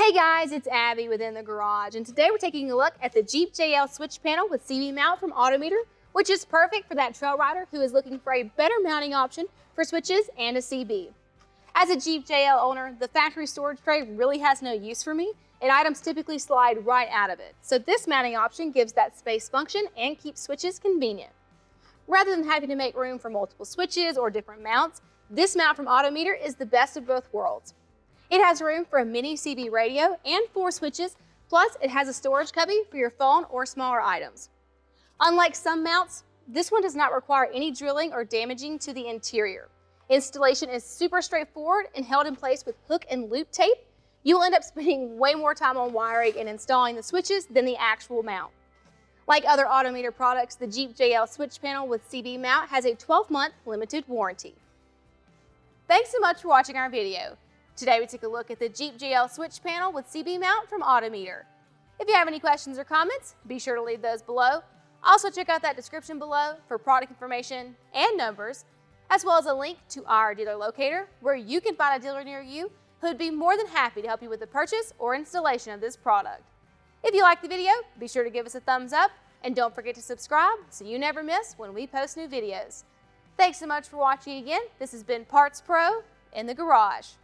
Hey guys, it's Abby within the garage, and today we're taking a look at the Jeep JL switch panel with CB mount from Autometer, which is perfect for that trail rider who is looking for a better mounting option for switches and a CB. As a Jeep JL owner, the factory storage tray really has no use for me, and items typically slide right out of it. So this mounting option gives that space function and keeps switches convenient. Rather than having to make room for multiple switches or different mounts, this mount from Autometer is the best of both worlds. It has room for a mini CB radio and 4 switches, plus it has a storage cubby for your phone or smaller items. Unlike some mounts, this one does not require any drilling or damaging to the interior. Installation is super straightforward and held in place with hook and loop tape. You will end up spending way more time on wiring and installing the switches than the actual mount. Like other Autometer products, the Jeep JL switch panel with CB mount has a 12-month limited warranty. Thanks so much for watching our video. Today we took a look at the Jeep JL switch panel with CB mount from Autometer. If you have any questions or comments, be sure to leave those below. Also check out that description below for product information and numbers, as well as a link to our dealer locator where you can find a dealer near you who would be more than happy to help you with the purchase or installation of this product. If you liked the video, be sure to give us a thumbs up and don't forget to subscribe so you never miss when we post new videos. Thanks so much for watching again. This has been Parts Pro in the Garage.